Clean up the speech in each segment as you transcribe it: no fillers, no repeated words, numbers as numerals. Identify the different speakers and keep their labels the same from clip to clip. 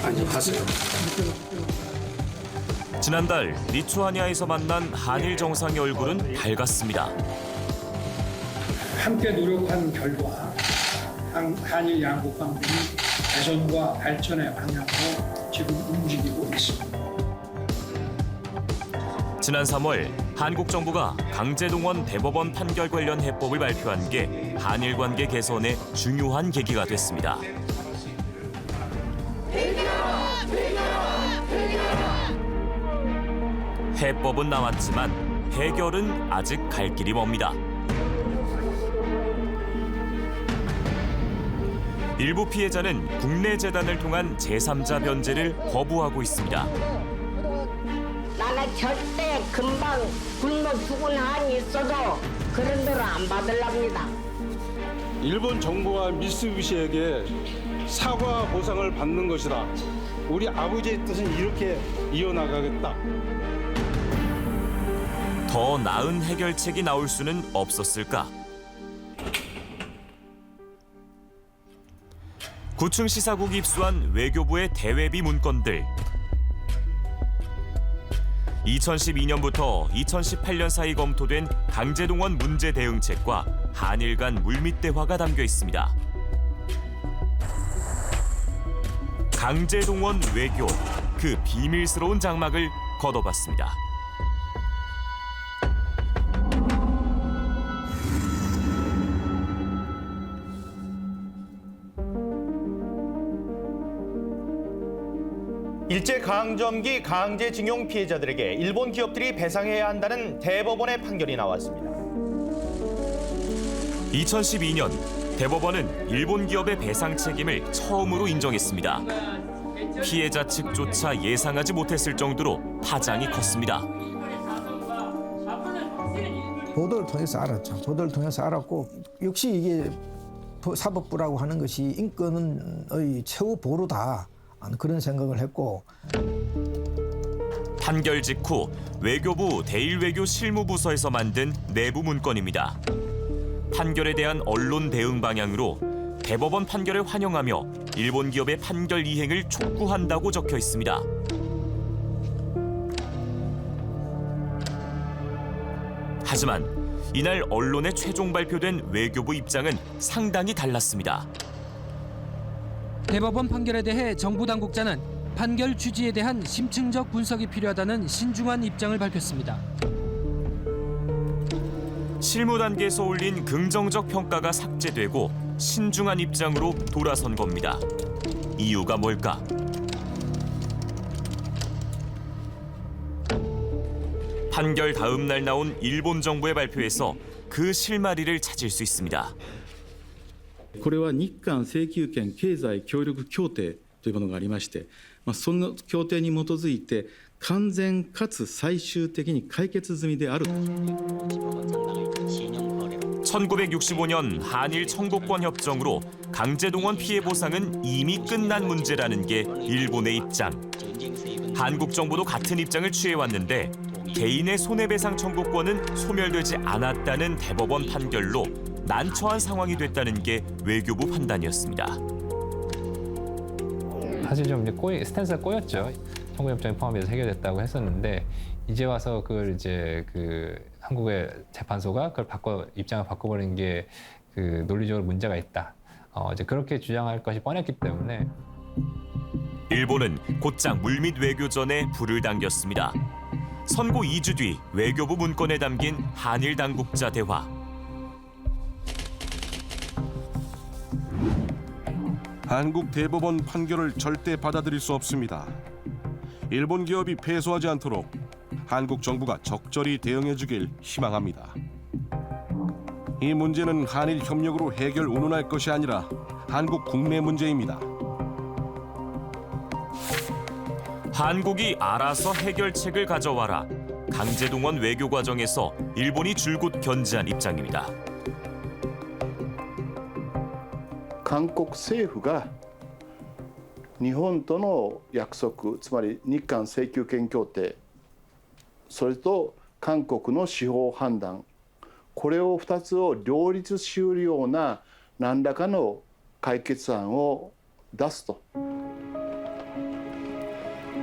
Speaker 1: 많이 봤어요.
Speaker 2: 지난달 리투아니아에서 만난 한일 정상의 얼굴은 밝았습니다.
Speaker 1: 함께 노력한 결과 한일 양국 관계는 개선과 발전의 방향으로 지금 움직이고 있습니다.
Speaker 2: 지난 3월 한국 정부가 강제동원 대법원 판결 관련 해법을 발표한 게 한일 관계 개선의 중요한 계기가 됐습니다. 해법은 나왔지만 해결은 아직 갈 길이 멉니다. 일부 피해자는 국내 재단을 통한 제3자 변제를 거부하고 있습니다.
Speaker 3: 나는 절대 금방 굶어 죽은 한이 있어도 그런 대로 안 받으랍니다.
Speaker 4: 일본 정부와 미쓰비시에게 사과 보상을 받는 것이다. 우리 아버지의 뜻은 이렇게 이어나가겠다.
Speaker 2: 더 나은 해결책이 나올 수는 없었을까? 구층 시사국이 입수한 외교부의 대외비 문건들. 2012년부터 2018년 사이 검토된 강제동원 문제 대응책과 한일 간 물밑 대화가 담겨 있습니다. 강제동원 외교, 그 비밀스러운 장막을 걷어봤습니다.
Speaker 5: 일제강점기 강제징용 피해자들에게 일본 기업들이 배상해야 한다는 대법원의 판결이 나왔습니다.
Speaker 2: 2012년 대법원은 일본 기업의 배상 책임을 처음으로 인정했습니다. 피해자 측조차 예상하지 못했을 정도로 파장이 컸습니다.
Speaker 6: 보도를 통해서 알았죠. 보도를 통해서 알았고 역시 이게 사법부라고 하는 것이 인권의 최후 보루다. 그런 생각을 했고.
Speaker 2: 판결 직후 외교부 대일외교 실무부서에서 만든 내부 문건입니다. 판결에 대한 언론 대응 방향으로 대법원 판결을 환영하며 일본 기업의 판결 이행을 촉구한다고 적혀 있습니다. 하지만 이날 언론에 최종 발표된 외교부 입장은 상당히 달랐습니다.
Speaker 7: 대법원 판결에 대해 정부 당국자는 판결 취지에 대한 심층적 분석이 필요하다는 신중한 입장을 밝혔습니다.
Speaker 2: 실무 단계에서 올린 긍정적 평가가 삭제되고 신중한 입장으로 돌아선 겁니다. 이유가 뭘까? 판결 다음 날 나온 일본 정부의 발표에서 그 실마리를 찾을 수 있습니다.
Speaker 8: これは日韓請求権経済協力協定というものがありまして、その協定に基づいて完全かつ最終的に解決済みである。
Speaker 2: 1965년 한일 청구권 협정으로 강제동원 피해 보상은 이미 끝난 문제라는 게 일본의 입장. 한국 정부도 같은 입장을 취해왔는데 개인의 손해배상 청구권은 소멸되지 않았다는 대법원 판결로 난처한 상황이 됐다는 게 외교부 판단이었습니다.
Speaker 9: 사실 좀 이제 스탠스가 꼬였죠. 청구협정이 포함해서 해결됐다고 했었는데 이제 와서 그걸 이제 한국의 재판소가 그걸 입장을 바꿔버린 게 논리적으로 문제가 있다. 이제 그렇게 주장할 것이 뻔했기 때문에
Speaker 2: 일본은 곧장 물밑 외교전에 불을 당겼습니다. 선고 2주 뒤 외교부 문건에 담긴 한일 당국자 대화.
Speaker 10: 한국 대법원 판결을 절대 받아들일 수 없습니다. 일본 기업이 패소하지 않도록 한국 정부가 적절히 대응해 주길 희망합니다. 이 문제는 한일 협력으로 해결 운운할 것이 아니라 한국 국내 문제입니다.
Speaker 2: 한국이 알아서 해결책을 가져와라. 강제동원 외교 과정에서 일본이 줄곧 견지한 입장입니다.
Speaker 11: 韓国政府が日本との約束、つまり日韓請求権協定、それと韓国の司法判断、これを2つを両立しうるような何らかの解決案を出すと。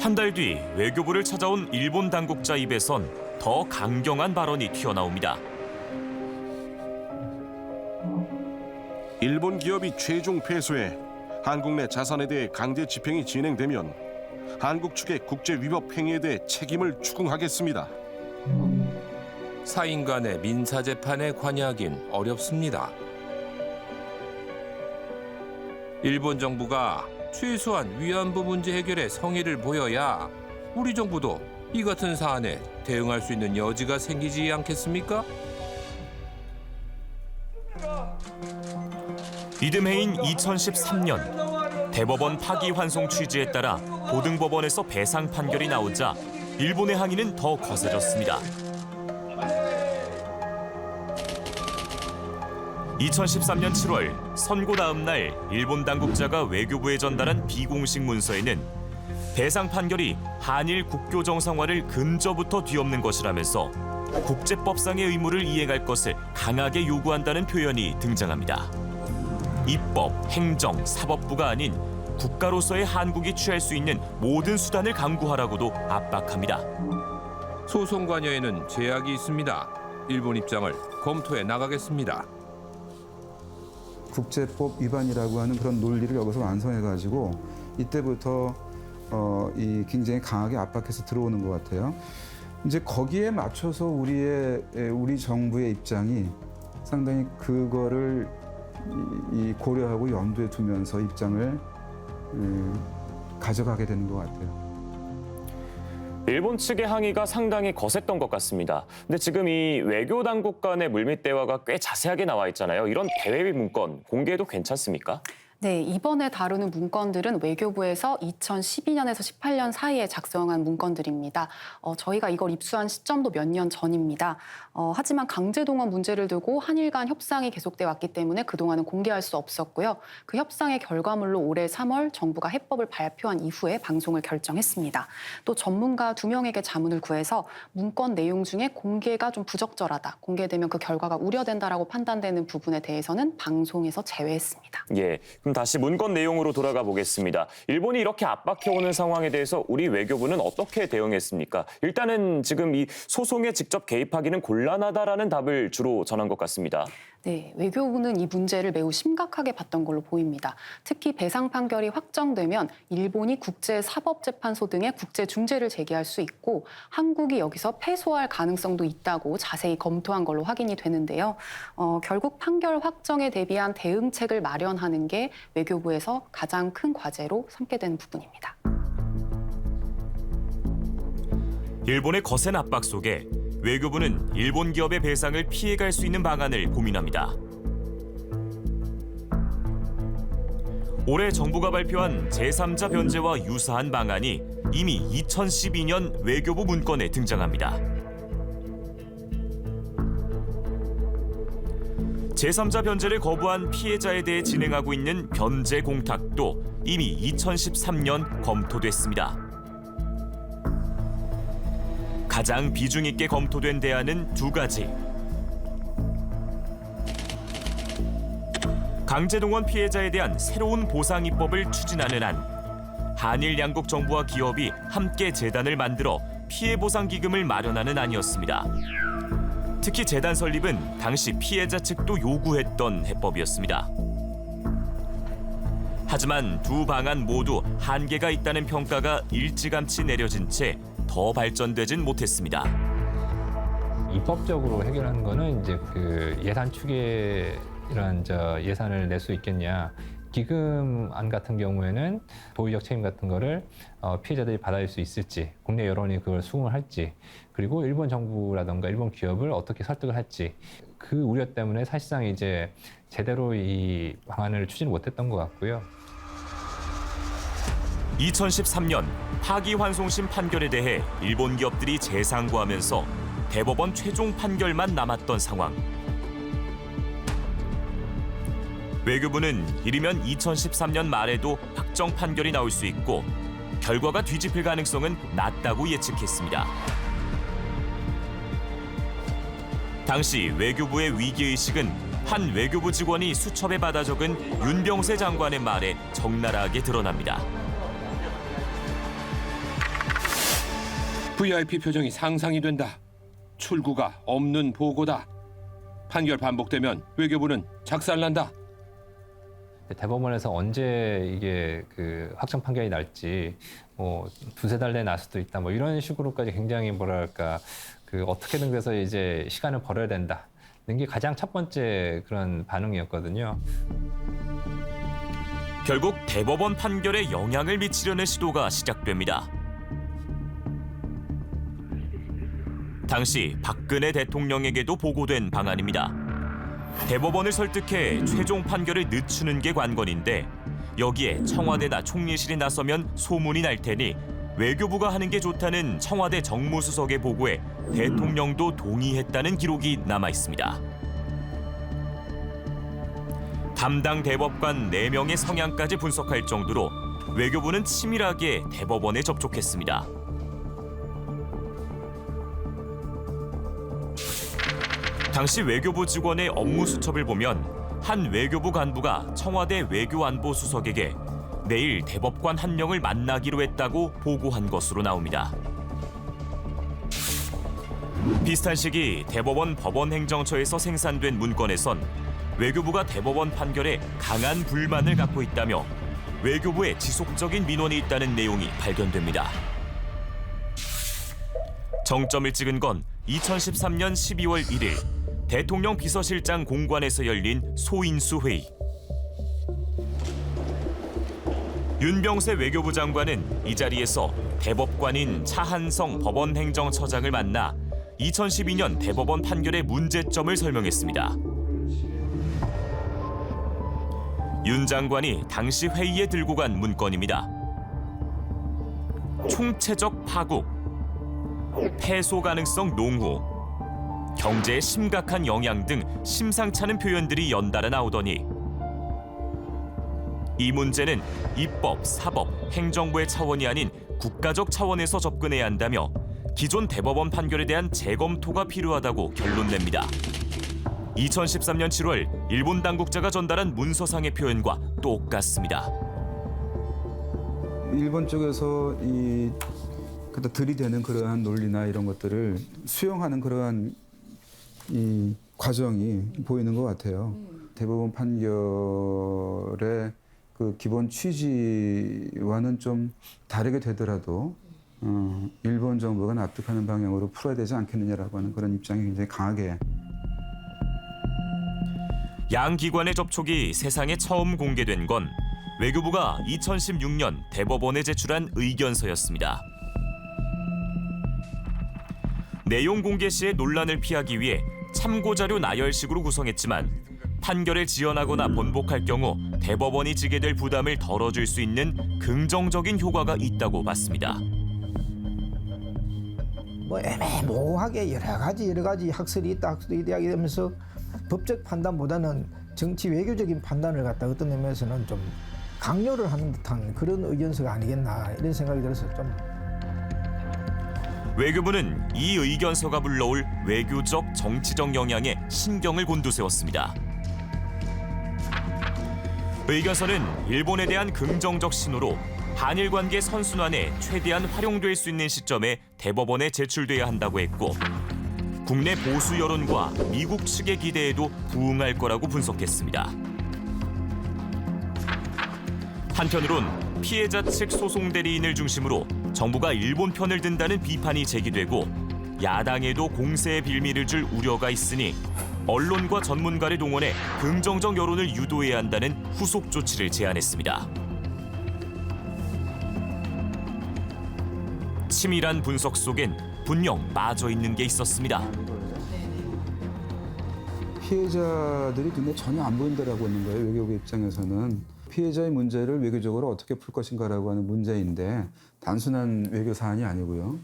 Speaker 2: 한 달 뒤 외교부를 찾아온 일본 당국자 입에선 더 강경한 발언이 튀어나옵니다.
Speaker 10: 일본 기업이 최종 패소해 한국 내 자산에 대해 강제 집행이 진행되면 한국 측의 국제 위법 행위에 대해 책임을 추궁하겠습니다.
Speaker 12: 사인 간의 민사 재판에 관여하긴 어렵습니다. 일본 정부가 최소한 위안부 문제 해결에 성의를 보여야 우리 정부도 이 같은 사안에 대응할 수 있는 여지가 생기지 않겠습니까?
Speaker 2: 이듬해인 2013년 대법원 파기환송 취지에 따라 고등법원에서 배상 판결이 나오자 일본의 항의는 더 거세졌습니다. 2013년 7월 선고 다음 날 일본 당국자가 외교부에 전달한 비공식 문서에는 배상 판결이 한일 국교 정상화를 근저부터 뒤엎는 것이라면서 국제법상의 의무를 이행할 것을 강하게 요구한다는 표현이 등장합니다. 입법, 행정, 사법부가 아닌 국가로서의 한국이 취할 수 있는 모든 수단을 강구하라고도 압박합니다.
Speaker 12: 소송 관여에는 제약이 있습니다. 일본 입장을 검토해 나가겠습니다.
Speaker 13: 국제법 위반이라고 하는 그런 논리를 여기서 완성해가지고 이때부터 이 굉장히 강하게 압박해서 들어오는 것 같아요. 이제 거기에 맞춰서 우리 정부의 입장이 상당히 그거를 고려하고 염두에 두면서 입장을 가져가게 되는 것 같아요.
Speaker 14: 일본 측의 항의가 상당히 거셌던 것 같습니다. 근데 지금 이 외교 당국 간의 물밑 대화가 꽤 자세하게 나와 있잖아요. 이런 대외 문건 공개해도 괜찮습니까?
Speaker 15: 네, 이번에 다루는 문건들은 외교부에서 2012년에서 18년 사이에 작성한 문건들입니다. 저희가 이걸 입수한 시점도 몇 년 전입니다. 하지만 강제동원 문제를 두고 한일 간 협상이 계속돼 왔기 때문에 그동안은 공개할 수 없었고요. 그 협상의 결과물로 올해 3월 정부가 해법을 발표한 이후에 방송을 결정했습니다. 또 전문가 2명에게 자문을 구해서 문건 내용 중에 공개가 좀 부적절하다, 공개되면 그 결과가 우려된다라고 판단되는 부분에 대해서는 방송에서 제외했습니다.
Speaker 14: 예, 그럼 다시 문건 내용으로 돌아가 보겠습니다. 일본이 이렇게 압박해오는 상황에 대해서 우리 외교부는 어떻게 대응했습니까? 일단은 지금 이 소송에 직접 개입하기는 곤란하다라는 답을 주로 전한 것 같습니다.
Speaker 15: 네, 외교부는 이 문제를 매우 심각하게 봤던 걸로 보입니다. 특히 배상 판결이 확정되면 일본이 국제사법재판소 등의 국제중재를 제기할 수 있고 한국이 여기서 패소할 가능성도 있다고 자세히 검토한 걸로 확인이 되는데요. 결국 판결 확정에 대비한 대응책을 마련하는 게 외교부에서 가장 큰 과제로 삼게 된 부분입니다.
Speaker 2: 일본의 거센 압박 속에 외교부는 일본 기업의 배상을 피해갈 수 있는 방안을 고민합니다. 올해 정부가 발표한 제3자 변제와 유사한 방안이 이미 2012년 외교부 문건에 등장합니다. 제3자 변제를 거부한 피해자에 대해 진행하고 있는 변제 공탁도 이미 2013년 검토됐습니다. 가장 비중 있게 검토된 대안은 두 가지. 강제동원 피해자에 대한 새로운 보상 입법을 추진하는 안, 한일 양국 정부와 기업이 함께 재단을 만들어 피해 보상 기금을 마련하는 안이었습니다. 특히 재단 설립은 당시 피해자 측도 요구했던 해법이었습니다. 하지만 두 방안 모두 한계가 있다는 평가가 일찌감치 내려진 채 더 발전되진 못했습니다.
Speaker 9: 입법적으로 해결하는 거는 이제 그 예산 추계 이런 예산을 낼 수 있겠냐. 기금안 같은 경우에는 도의적 책임 같은 거를 피해자들이 받아들일 수 있을지, 국내 여론이 그걸 수긍을 할지, 그리고 일본 정부라든가 일본 기업을 어떻게 설득을 할지, 그 우려 때문에 사실상 이제 제대로 이 방안을 추진 못했던 것 같고요.
Speaker 2: 2013년 파기환송심 판결에 대해 일본 기업들이 재상고하면서 대법원 최종 판결만 남았던 상황. 외교부는 이르면 2013년 말에도 확정 판결이 나올 수 있고 결과가 뒤집힐 가능성은 낮다고 예측했습니다. 당시 외교부의 위기의식은 한 외교부 직원이 수첩에 받아 적은 윤병세 장관의 말에 적나라하게 드러납니다.
Speaker 12: VIP 표정이 상상이 된다. 출구가 없는 보고다. 판결 반복되면 외교부는 작살난다.
Speaker 9: 대법원에서 언제 이게 그 확정 판결이 날지 뭐 두세 달 내에 날 수도 있다. 뭐 이런 식으로까지 굉장히 뭐랄까 그 어떻게든 돼서 이제 시간을 벌어야 된다. 는 게 가장 첫 번째 그런 반응이었거든요.
Speaker 2: 결국 대법원 판결에 영향을 미치려는 시도가 시작됩니다. 당시 박근혜 대통령에게도 보고된 방안입니다. 대법원을 설득해 최종 판결을 늦추는 게 관건인데 여기에 청와대나 총리실이 나서면 소문이 날 테니 외교부가 하는 게 좋다는 청와대 정무수석의 보고에 대통령도 동의했다는 기록이 남아 있습니다. 담당 대법관 4명의 성향까지 분석할 정도로 외교부는 치밀하게 대법원에 접촉했습니다. 당시 외교부 직원의 업무 수첩을 보면 한 외교부 간부가 청와대 외교안보수석에게 내일 대법관 한 명을 만나기로 했다고 보고한 것으로 나옵니다. 비슷한 시기 대법원 법원행정처에서 생산된 문건에선 외교부가 대법원 판결에 강한 불만을 갖고 있다며 외교부에 지속적인 민원이 있다는 내용이 발견됩니다. 정점을 찍은 건 2013년 12월 1일 대통령 비서실장 공관에서 열린 소인수 회의. 윤병세 외교부 장관은 이 자리에서 대법관인 차한성 법원행정처장을 만나 2012년 대법원 판결의 문제점을 설명했습니다. 윤 장관이 당시 회의에 들고 간 문건입니다. 총체적 파국, 패소 가능성 농후, 경제에 심각한 영향 등 심상찮은 표현들이 연달아 나오더니 이 문제는 입법, 사법, 행정부의 차원이 아닌 국가적 차원에서 접근해야 한다며 기존 대법원 판결에 대한 재검토가 필요하다고 결론 냅니다. 2013년 7월 일본 당국자가 전달한 문서상의 표현과 똑같습니다.
Speaker 13: 일본 쪽에서 그다 들이대는 그러한 논리나 이런 것들을 수용하는 그러한 이 과정이 보이는 것 같아요. 대법원 판결의 그 기본 취지와는 좀 다르게 되더라도 일본 정부가 납득하는 방향으로 풀어야 되지 않겠느냐라고 하는 그런 입장이 굉장히 강하게.
Speaker 2: 양 기관의 접촉이 세상에 처음 공개된 건 외교부가 2016년 대법원에 제출한 의견서였습니다. 내용 공개 시의 논란을 피하기 위해 참고자료 나열식으로 구성했지만 판결을 지연하거나 번복할 경우 대법원이 지게 될 부담을 덜어줄 수 있는 긍정적인 효과가 있다고 봤습니다.
Speaker 6: 뭐 애매모호하게 여러 가지 학설이 있다 학설이 있다 이러면서 법적 판단보다는 정치 외교적인 판단을 갖다 어떤 의미에서는 좀 강요를 하는 듯한 그런 의견서가 아니겠나 이런 생각이 들어서 좀.
Speaker 2: 외교부는 이 의견서가 불러올 외교적 정치적 영향에 신경을 곤두세웠습니다. 의견서는 일본에 대한 긍정적 신호로 한일 관계 선순환에 최대한 활용될 수 있는 시점에 대법원에 제출돼야 한다고 했고 국내 보수 여론과 미국 측의 기대에도 부응할 거라고 분석했습니다. 한편으론 피해자 측 소송 대리인을 중심으로 정부가 일본 편을 든다는 비판이 제기되고 야당에도 공세의 빌미를 줄 우려가 있으니 언론과 전문가를 동원해 긍정적 여론을 유도해야 한다는 후속 조치를 제안했습니다. 치밀한 분석 속엔 분명 빠져 있는 게 있었습니다.
Speaker 13: 피해자들이 눈에 전혀 안 보인다라고 하는 거예요. 외교부 입장에서는. 피해자의 문제를 외교적으로 어떻게 풀 것인가라고 하는 문제인데 단순한 외교 사안이 아니고요.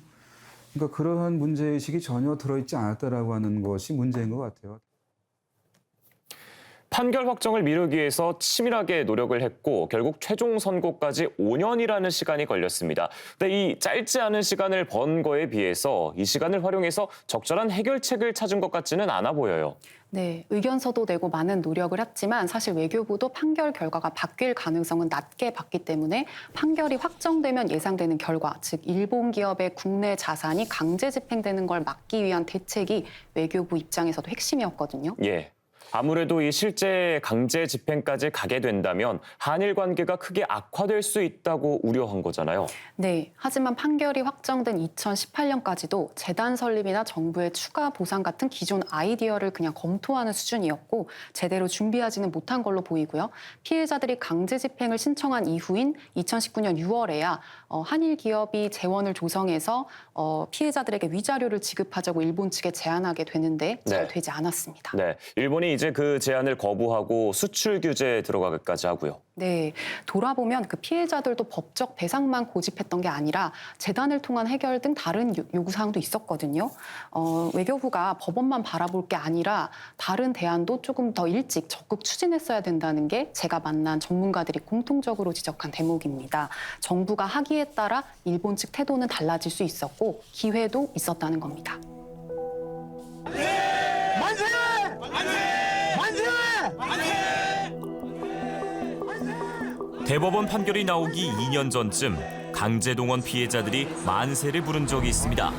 Speaker 13: 그러니까 그러한 문제의식이 전혀 들어있지 않았다라고 하는 것이 문제인 것 같아요.
Speaker 14: 판결 확정을 미루기 위해서 치밀하게 노력을 했고 결국 최종 선고까지 5년이라는 시간이 걸렸습니다. 근데 이 짧지 않은 시간을 번 거에 비해서 이 시간을 활용해서 적절한 해결책을 찾은 것 같지는 않아 보여요.
Speaker 15: 네, 의견서도 내고 많은 노력을 했지만 사실 외교부도 판결 결과가 바뀔 가능성은 낮게 봤기 때문에 판결이 확정되면 예상되는 결과, 즉 일본 기업의 국내 자산이 강제 집행되는 걸 막기 위한 대책이 외교부 입장에서도 핵심이었거든요.
Speaker 14: 예. 아무래도 이 실제 강제 집행까지 가게 된다면 한일 관계가 크게 악화될 수 있다고 우려한 거잖아요.
Speaker 15: 네, 하지만 판결이 확정된 2018년까지도 재단 설립이나 정부의 추가 보상 같은 기존 아이디어를 그냥 검토하는 수준이었고 제대로 준비하지는 못한 걸로 보이고요. 피해자들이 강제 집행을 신청한 이후인 2019년 6월에야 한일 기업이 재원을 조성해서 피해자들에게 위자료를 지급하자고 일본 측에 제안하게 되는데 잘 되지 않았습니다.
Speaker 14: 네, 일본이 이제 그 제안을 거부하고 수출 규제에 들어가기까지 하고요.
Speaker 15: 네, 돌아보면 그 피해자들도 법적 배상만 고집했던 게 아니라 재단을 통한 해결 등 다른 요구사항도 있었거든요. 외교부가 법원만 바라볼 게 아니라 다른 대안도 조금 더 일찍 적극 추진했어야 된다는 게 제가 만난 전문가들이 공통적으로 지적한 대목입니다. 정부가 하기에 따라 일본 측 태도는 달라질 수 있었고 기회도 있었다는 겁니다.
Speaker 16: 만세! 만세!
Speaker 2: 대법원 판결이 나오기 2년 전쯤 강제동원 피해자들이 만세를 부른 적이 있습니다.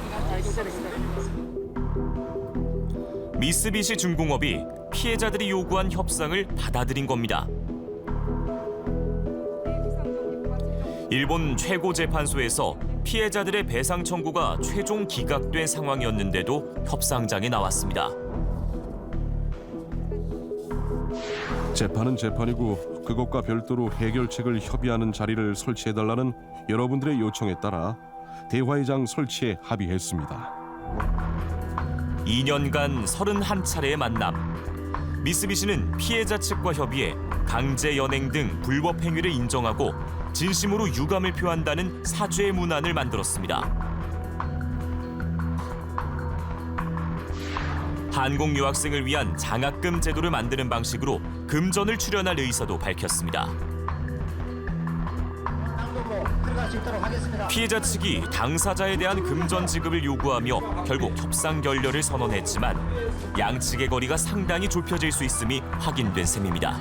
Speaker 2: 미쓰비시 중공업이 피해자들이 요구한 협상을 받아들인 겁니다. 일본 최고재판소에서 피해자들의 배상 청구가 최종 기각된 상황이었는데도 협상장에 나왔습니다.
Speaker 10: 재판은 재판이고 그것과 별도로 해결책을 협의하는 자리를 설치해달라는 여러분들의 요청에 따라 대화의 장 설치에 합의했습니다.
Speaker 2: 2년간 31차례의 만남. 미쓰비시는 피해자 측과 협의해 강제 연행 등 불법 행위를 인정하고 진심으로 유감을 표한다는 사죄 문안을 만들었습니다. 한국 유학생을 위한 장학금 제도를 만드는 방식으로 금전을 출연할 의사도 밝혔습니다. 피해자 측이 당사자에 대한 금전 지급을 요구하며 결국 협상 결렬을 선언했지만 양측의 거리가 상당히 좁혀질 수 있음이 확인된 셈입니다.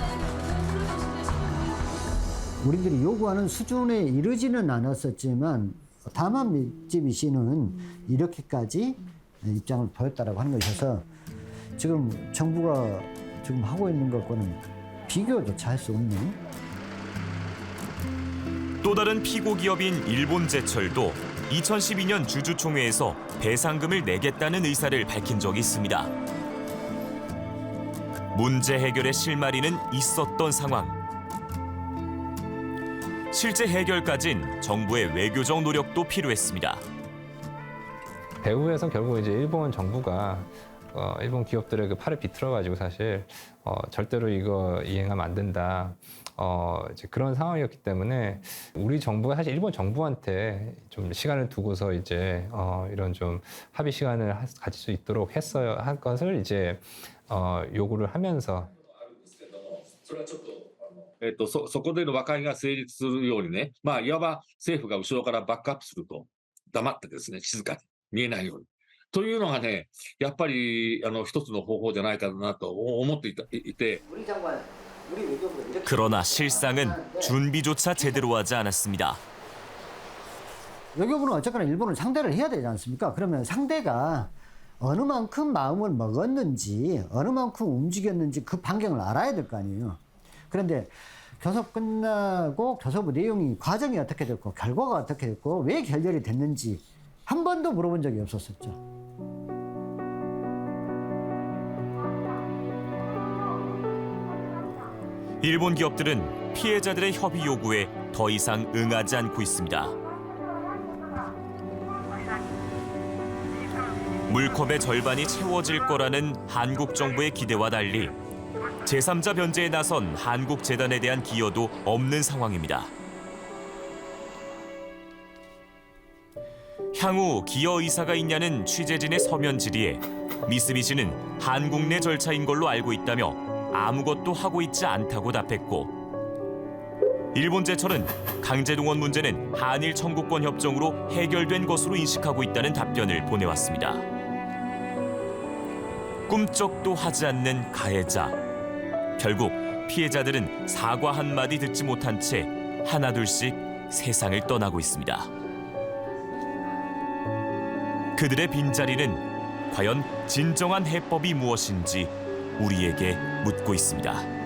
Speaker 17: 우리들이 요구하는 수준에 이르지는 않았었지만 다만 미쓰비시는 이렇게까지 입장을 보였다라고 하는 것이어서 지금 정부가 지금 하고 있는 것과는 비교조차 할 수 없는.
Speaker 2: 또 다른 피고 기업인 일본제철도 2012년 주주총회에서 배상금을 내겠다는 의사를 밝힌 적이 있습니다. 문제 해결의 실마리는 있었던 상황. 실제 해결까진 정부의 외교적 노력도 필요했습니다.
Speaker 9: 배후에서 결국 이제 일본 정부가 일본 기업들의 그 팔을 비틀어가지고 사실 절대로 이거 이행하면 안 된다. 이제 그런 상황이었기 때문에 우리 정부가 사실 일본 정부한테 좀 시간을 두고서 이제 이런 좀 합의 시간을 가질 수 있도록 했어야 할 것을 이제 요구를 하면서.
Speaker 18: そこでの和解が成立するようにね、いわば政府が後ろからバックアップすると、黙ってですね、静かに見えないように。というのがね、やっぱり一つの方法じゃないかなと思っていて。
Speaker 2: 그러나 실상은 준비조차 제대로 하지 않았습니다.
Speaker 17: 외교부는 어쨌거나 일본을 상대를 해야 되지 않습니까? 그러면 상대가 어느 만큼 마음을 먹었는지, 어느 만큼 움직였는지 그 반경을 알아야 될 거 아니에요. 그런데 교섭 끝나고 교섭의 내용이 과정이 어떻게 됐고 결과가 어떻게 됐고 왜 결렬이 됐는지 한 번도 물어본 적이 없었었죠.
Speaker 2: 일본 기업들은 피해자들의 협의 요구에 더 이상 응하지 않고 있습니다. 물컵의 절반이 채워질 거라는 한국 정부의 기대와 달리 제3자 변제에 나선 한국 재단에 대한 기여도 없는 상황입니다. 향후 기여 의사가 있냐는 취재진의 서면 질의에 미쓰비시는 한국 내 절차인 걸로 알고 있다며 아무것도 하고 있지 않다고 답했고, 일본 제철은 강제동원 문제는 한일 청구권 협정으로 해결된 것으로 인식하고 있다는 답변을 보내왔습니다. 꿈쩍도 하지 않는 가해자. 결국 피해자들은 사과 한마디 듣지 못한 채 하나둘씩 세상을 떠나고 있습니다. 그들의 빈자리는 과연 진정한 해법이 무엇인지 우리에게 묻고 있습니다.